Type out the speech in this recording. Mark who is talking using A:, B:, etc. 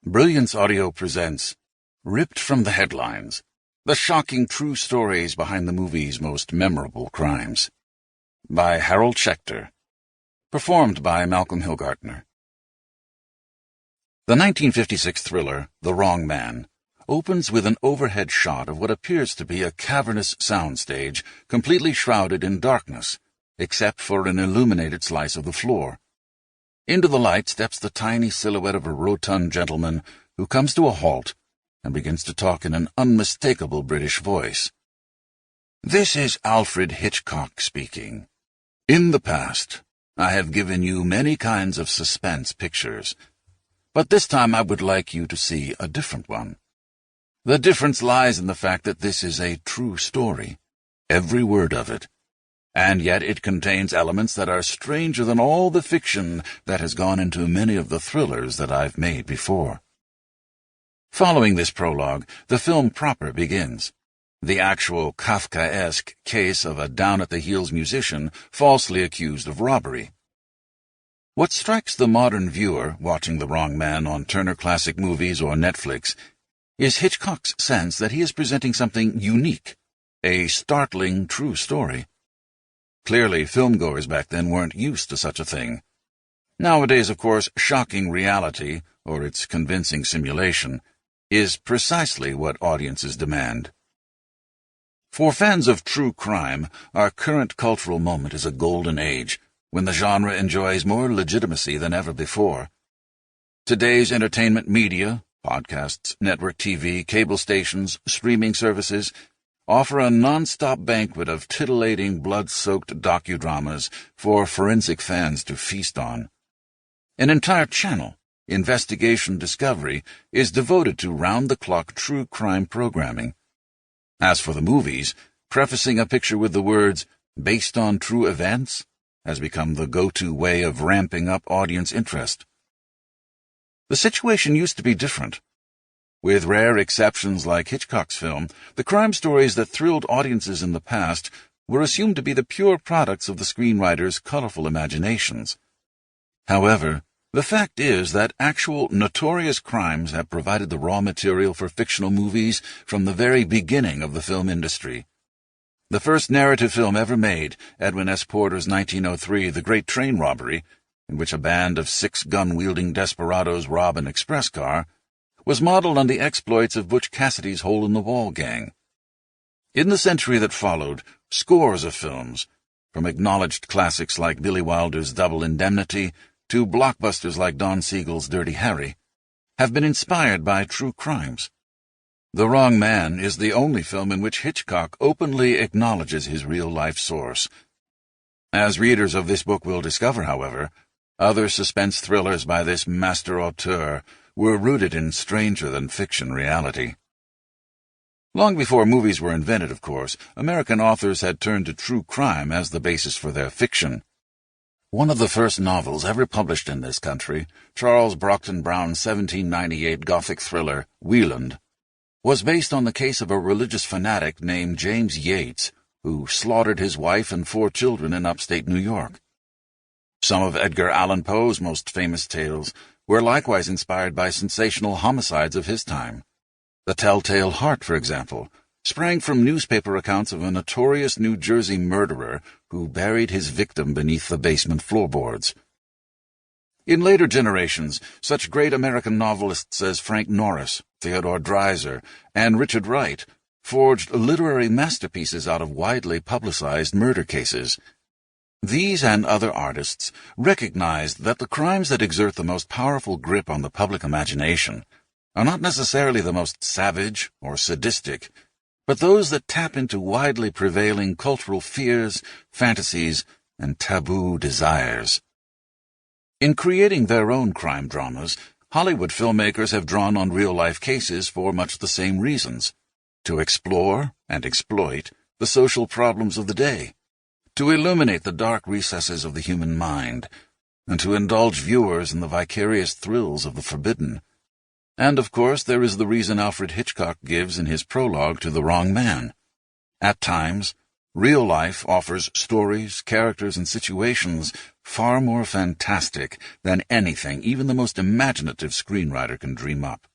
A: Brilliance Audio presents Ripped from the Headlines, the shocking true stories behind the movie's most memorable crimes, by Harold Schechter, performed by Malcolm Hilgartner. The 1956 thriller, The Wrong Man, opens with an overhead shot of what appears to be a cavernous soundstage completely shrouded in darkness, except for an illuminated slice of the floor. Into the light steps the tiny silhouette of a rotund gentleman who comes to a halt and begins to talk in an unmistakable British voice. "This is Alfred Hitchcock speaking. In the past, I have given you many kinds of suspense pictures, but this time I would like you to see a different one. The difference lies in the fact that this is a true story, every word of it, and yet it contains elements that are stranger than all the fiction that has gone into many of the thrillers that I've made before." Following this prologue, the film proper begins. The actual Kafkaesque case of a down-at-the-heels musician falsely accused of robbery. What strikes the modern viewer watching The Wrong Man on Turner Classic Movies or Netflix is Hitchcock's sense that he is presenting something unique, a startling true story. Clearly, filmgoers back then weren't used to such a thing. Nowadays, of course, shocking reality, or its convincing simulation, is precisely what audiences demand. For fans of true crime, our current cultural moment is a golden age, when the genre enjoys more legitimacy than ever before. Today's entertainment media, podcasts, network TV, cable stations, streaming services, offer a non-stop banquet of titillating, blood-soaked docudramas for forensic fans to feast on. An entire channel, Investigation Discovery, is devoted to round-the-clock true crime programming. As for the movies, prefacing a picture with the words, "based on true events," has become the go-to way of ramping up audience interest. The situation used to be different. With rare exceptions like Hitchcock's film, the crime stories that thrilled audiences in the past were assumed to be the pure products of the screenwriter's colorful imaginations. However, the fact is that actual notorious crimes have provided the raw material for fictional movies from the very beginning of the film industry. The first narrative film ever made, Edwin S. Porter's 1903 The Great Train Robbery, in which a band of 6 gun-wielding desperados rob an express car, was modeled on the exploits of Butch Cassidy's Hole-in-the-Wall gang. In the century that followed, scores of films, from acknowledged classics like Billy Wilder's Double Indemnity to blockbusters like Don Siegel's Dirty Harry, have been inspired by true crimes. The Wrong Man is the only film in which Hitchcock openly acknowledges his real-life source. As readers of this book will discover, however, other suspense thrillers by this master auteur were rooted in stranger-than-fiction reality. Long before movies were invented, of course, American authors had turned to true crime as the basis for their fiction. One of the first novels ever published in this country, Charles Brockton Brown's 1798 Gothic thriller, Wieland, was based on the case of a religious fanatic named James Yates, who slaughtered his wife and 4 children in upstate New York. Some of Edgar Allan Poe's most famous tales were likewise inspired by sensational homicides of his time. The Telltale Heart, for example, sprang from newspaper accounts of a notorious New Jersey murderer who buried his victim beneath the basement floorboards. In later generations, such great American novelists as Frank Norris, Theodore Dreiser, and Richard Wright forged literary masterpieces out of widely publicized murder cases. These and other artists recognized that the crimes that exert the most powerful grip on the public imagination are not necessarily the most savage or sadistic, but those that tap into widely prevailing cultural fears, fantasies, and taboo desires. In creating their own crime dramas, Hollywood filmmakers have drawn on real-life cases for much the same reasons: to explore and exploit the social problems of the day, to illuminate the dark recesses of the human mind, and to indulge viewers in the vicarious thrills of the forbidden. And, of course, there is the reason Alfred Hitchcock gives in his prologue to The Wrong Man. At times, Real life offers stories, characters, and situations far more fantastic than anything even the most imaginative screenwriter can dream up.